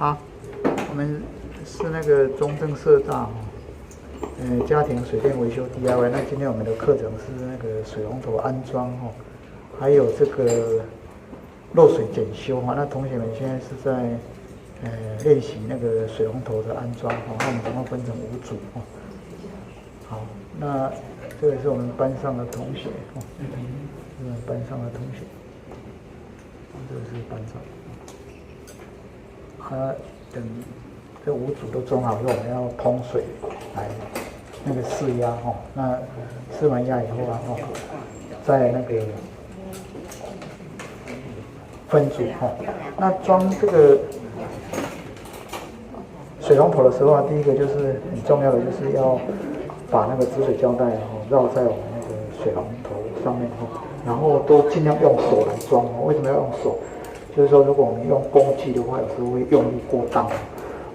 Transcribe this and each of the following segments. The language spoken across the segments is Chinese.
好，我们是那个中正社大家庭水电维修 DIY。那今天我们的课程是那个水龙头安装还有这个漏水检修那同学们现在是在练习那个水龙头的安装那我们总共分成5组好，那这个是我们班上的同学这个班上的同学，这个是班上。等这5组都装好以后，我们要通水来那个试压那试完压以后再那个分组那装这个水龙头的时候第一个就是很重要的，就是要把那个止水胶带绕在我们那个水龙头上面然后都尽量用手来装为什么要用手？就是说，如果我们用工具的话，有时候会用力过当，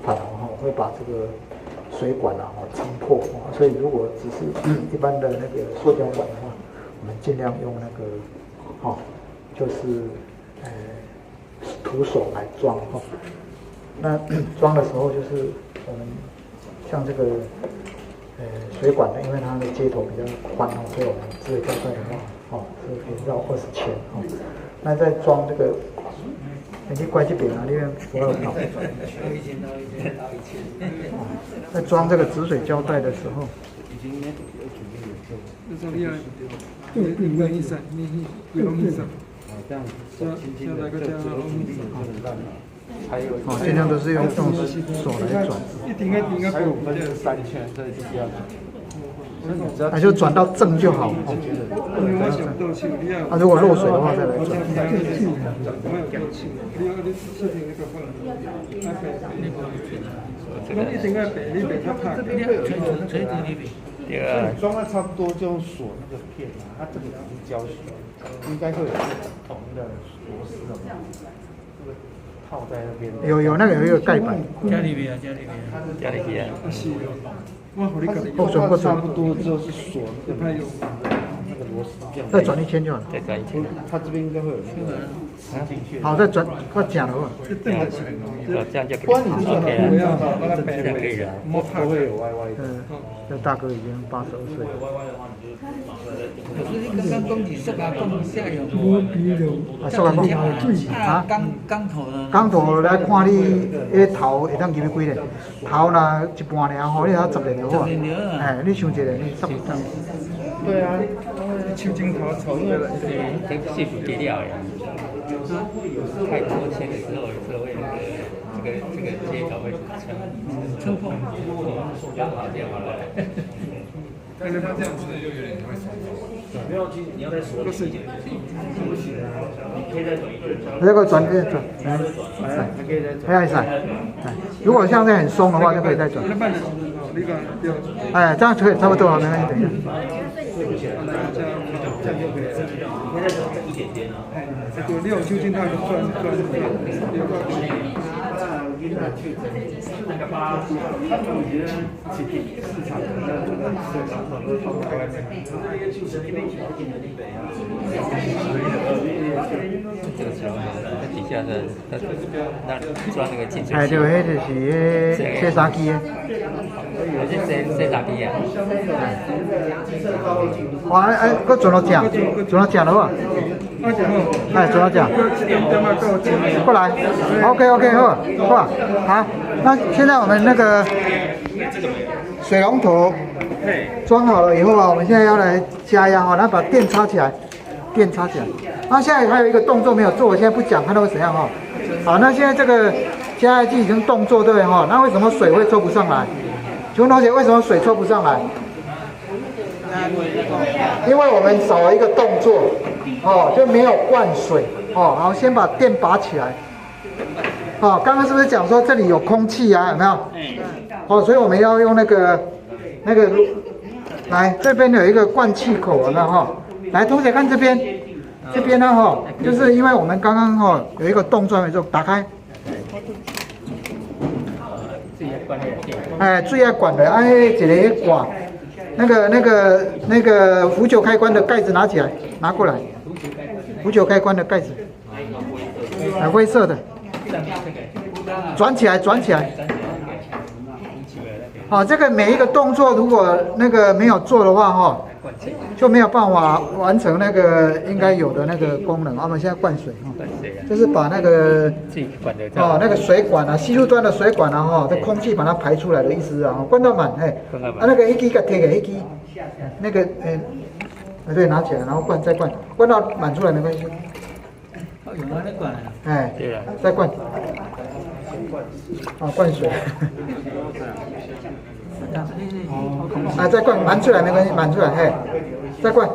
反而会把这个水管撑破所以，如果只是一般的那个塑胶管的话，我们尽量用那个就是徒手来装那装的时候，就是我们像这个水管呢，因为它的接头比较宽所以我们止水胶带的话是可以绕20圈那在装这个。你关这边那边不要跑。在装这个止水胶带的时候，尽量都是用手来转。还有分3圈，所以就是要。那就转到正就好如果漏水的话再来转。装的差不多就用锁那个片它这个只是胶水，应该会有铜的螺丝这个套在那边。有那个有一个盖板。家里边。不差不多就是锁那个螺丝这样。再转1圈就好了。再转1圈。它这边应该会有那个插进去。好，再转，快讲了吧。这样就可以。OK 了，这样可以了。不会有歪歪的。这大哥已经82岁了。可是你刚刚讲是塑胶管下游，塑胶管钢头呢？钢头来看你迄头会当入去几年？头若一半尔你要10年就好。你想一个你10年。对啊，抽筋头抽的了。这个细不跌掉呀。太多铅的时候，有时候会这个接头会撑破。好掉好了。但是它这样子就有点会松动。没有，你要再锁一点。不行啊，你可以再转一个。这个转，还可以再转。还要转。如果像这样很松的话，就可以再转。这样可以差不多了，没关系，等一下。这样就可以了。你可以再转一点点啊。你有抽筋它就转。那个8，我觉得市场的那个港口都放在外面。这个时候在底下的那装那个进水器。就迄就是洗衫机的。洗衫机啊。搁转到正了好。转到正。过来 ，OK， 好，那现在我们那个水龙头装好了以后我们现在要来加压那把电插起来，那现在还有一个动作没有做，我现在不讲，看到会怎样好，那现在这个加压器已经动作对那为什么水会抽不上来？请问同学，为什么水抽不上来？因为我们少了一个动作就没有灌水好，先把电拔起来刚刚是不是讲说这里有空气有没有？所以我们要用那个来这边有一个灌气口有没有来，同学看这边呢就是因为我们刚刚有一个动作没做，打开。注意要管的，一个管，那个浮球开关的盖子拿过来，浮球开关的盖子，灰色的。转起来，转起来。好，这个每一个动作如果那个没有做的话，哈，就没有办法完成那个应该有的那个功能。我们现在灌水，哈，就是把那个那个水管啊，吸入端的水管啊，哈，这空气把它排出来的意思啊，灌到满，哎，那个一支给贴给一支，那个对，拿起来，然后灌，再灌，灌到满出来没关系。有那管。哎，再灌。啊，灌水。啊，再灌，满出来没关系，满出来，嘿，再灌。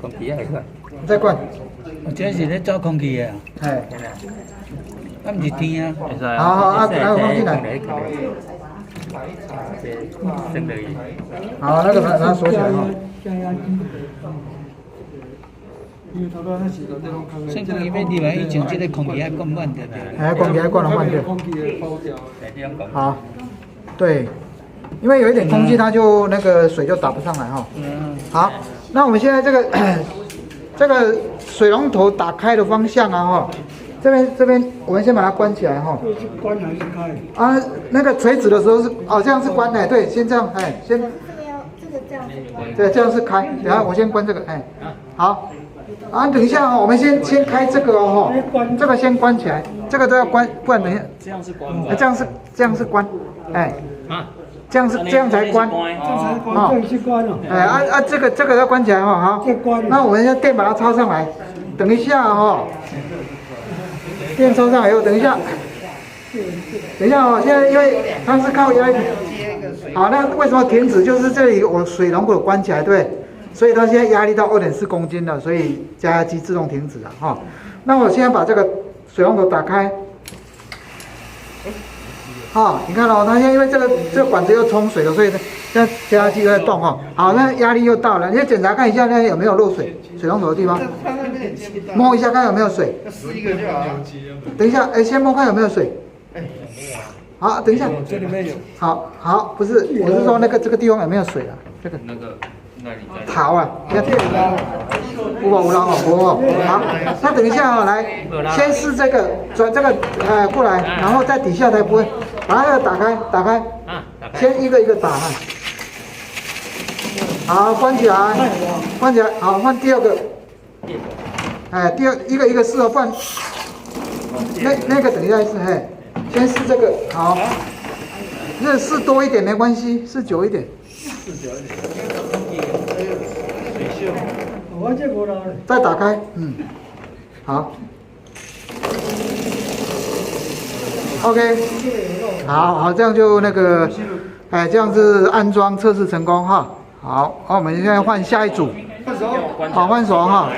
空气还灌。再灌。这是咧找空气的啊。哎。啊，唔是天啊。好好啊，然后放进来。好，那个把它锁起来哈。先讲伊要入来以前，这个空气要灌满的。哎，空气要灌了满的。好，对，因为有一点空气，它就那个水就打不上来哈。好，那我们现在这个水龙头打开的方向啊哈，这边我们先把它关起来哈。关还是开？啊，那个垂直的时候是这样是关的，对，先这样，哎，先。这样子。对，这样是开。等下我先关这个，哎，好。啊，等一下哦，我们先开这个哦，这个先关起来，这个都要关，不然等一下。这样是关吧？这样是关，哎，这样才关，这样是关了。哎这个要关起来哈，好。那我们要电把它插上来，等一下哈，电插上来以后，等一下哦，现在因为它是靠压力，好，那为什么停止？就是这里我水龙头关起来，对。所以它现在压力到2.4公斤了，所以加压机自动停止了哈。那我现在把这个水龙头打开，你看哦，它现在因为这个管子又冲水了，所以现在加压机又在动哈。好，那压力又到了，你要检查看一下那有没有漏水，水龙头的地方，摸一下看有没有水。试一个就好。等一下，先摸看有没有水。好，等一下。这里面有。好，不是，我是说这个地方有没有水啊？这个。好啊，你看，有好，那等一下来，先试这个，转这个过来，然后在底下才不会，把它打开，先一个一个打，好，关起来，好，换第二个，一个一个试哦，不然那个等一下试，先试这个，好，那试多一点没关系，试久一点。再打开，好 ，OK， 好，这样就那个，这样是安装测试成功哈。好，我们现在换下一组，好，换手哈。